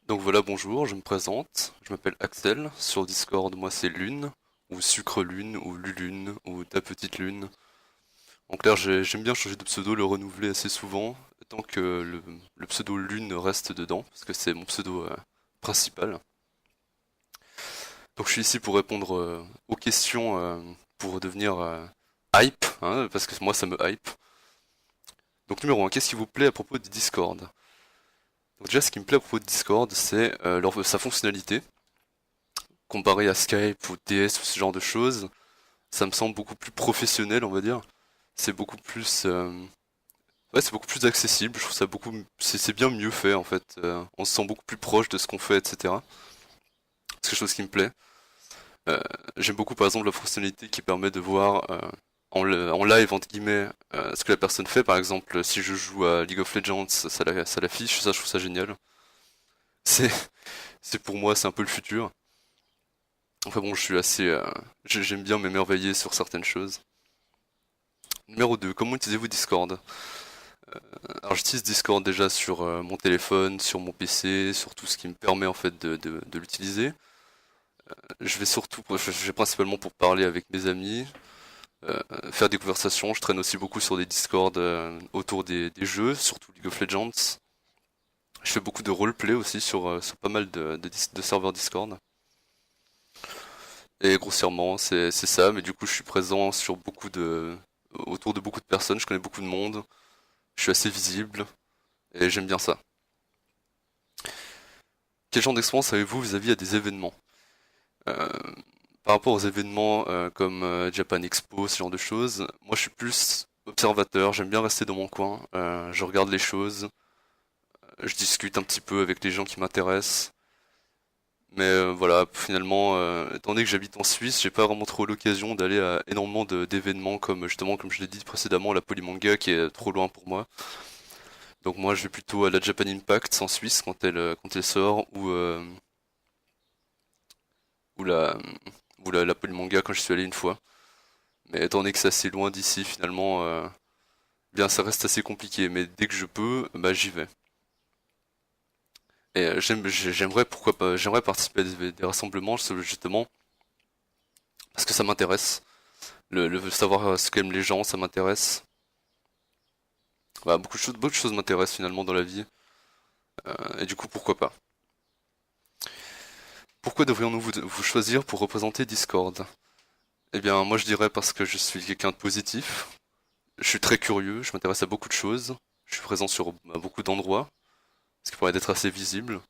Donc voilà, bonjour, je me présente, je m'appelle Axel, sur Discord moi c'est Lune, ou Sucre Lune, ou Lulune, ou Ta Petite Lune. En clair, j'aime bien changer de pseudo, le renouveler assez souvent, tant que le pseudo Lune reste dedans, parce que c'est mon pseudo principal. Donc je suis ici pour répondre aux questions, pour devenir hype, hein, parce que moi ça me hype. Donc numéro 1, qu'est-ce qui vous plaît à propos de Discord? Donc déjà ce qui me plaît à propos de Discord, c'est sa fonctionnalité. Comparé à Skype ou DS ou ce genre de choses, ça me semble beaucoup plus professionnel, on va dire. C'est beaucoup plus, ouais, c'est beaucoup plus accessible. Je trouve ça c'est bien mieux fait en fait. On se sent beaucoup plus proche de ce qu'on fait, etc. C'est quelque chose qui me plaît. Euh, J'aime beaucoup par exemple la fonctionnalité qui permet de voir en live entre guillemets ce que la personne fait. Par exemple, si je joue à League of Legends, ça l'affiche. Ça, je trouve ça génial. C'est, c'est pour moi, c'est un peu le futur. Enfin bon, je suis assez, j'aime bien m'émerveiller sur certaines choses. Numéro 2, comment utilisez-vous Discord? Alors j'utilise Discord déjà sur mon téléphone, sur mon PC, sur tout ce qui me permet en fait de l'utiliser. Je vais principalement pour parler avec mes amis, faire des conversations. Je traîne aussi beaucoup sur des Discord autour des jeux, surtout League of Legends. Je fais beaucoup de roleplay aussi sur pas mal de serveurs Discord. Et grossièrement, c'est ça, mais du coup je suis présent autour de beaucoup de personnes, je connais beaucoup de monde, je suis assez visible, et j'aime bien ça. Quel genre d'expérience avez-vous vis-à-vis à des événements? Euh, Par rapport aux événements comme Japan Expo, ce genre de choses, moi je suis plus observateur, j'aime bien rester dans mon coin, je regarde les choses, je discute un petit peu avec les gens qui m'intéressent. Mais voilà, finalement, étant donné que j'habite en Suisse, j'ai pas vraiment trop l'occasion d'aller à énormément d'événements comme justement, comme je l'ai dit précédemment, la Polymanga qui est trop loin pour moi. Donc moi, je vais plutôt à la Japan Impact en Suisse quand elle sort, ou la, la Polymanga quand je suis allé une fois. Mais étant donné que c'est assez loin d'ici, finalement, bien ça reste assez compliqué. Mais dès que je peux, bah j'y vais. Et j'aimerais pourquoi pas, j'aimerais participer à des rassemblements justement parce que ça m'intéresse. Le savoir ce qu'aiment les gens, ça m'intéresse. Voilà, beaucoup de choses m'intéressent finalement dans la vie. Et du coup, pourquoi pas. Pourquoi devrions-nous vous choisir pour représenter Discord? Eh bien, moi je dirais parce que je suis quelqu'un de positif. Je suis très curieux, je m'intéresse à beaucoup de choses. Je suis présent sur beaucoup d'endroits, ce qui pourrait être assez visible.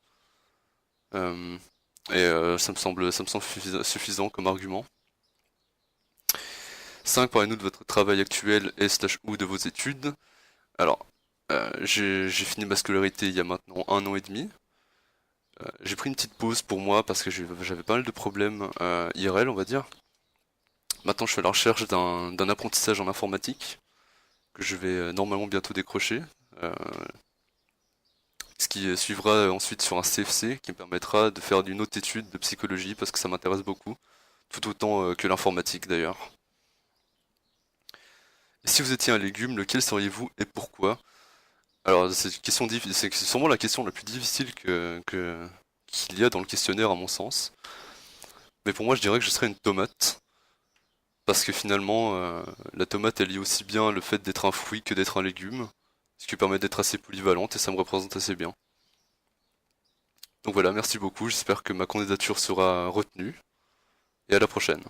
Euh, ça me semble suffisant comme argument. 5. Parlez-nous de votre travail actuel et slash ou de vos études. Alors, j'ai fini ma scolarité il y a maintenant 1 an et demi. J'ai pris une petite pause pour moi parce que j'avais pas mal de problèmes IRL, on va dire. Maintenant, je suis à la recherche d'un apprentissage en informatique que je vais normalement bientôt décrocher. Euh, Ce qui suivra ensuite sur un CFC qui me permettra de faire une autre étude de psychologie parce que ça m'intéresse beaucoup, tout autant que l'informatique d'ailleurs. Et si vous étiez un légume, lequel seriez-vous et pourquoi? Alors, c'est sûrement la question la plus difficile qu'il y a dans le questionnaire à mon sens. Mais pour moi, je dirais que je serais une tomate. Parce que finalement, la tomate, elle lie aussi bien le fait d'être un fruit que d'être un légume. Ce qui permet d'être assez polyvalente et ça me représente assez bien. Donc voilà, merci beaucoup. J'espère que ma candidature sera retenue. Et à la prochaine.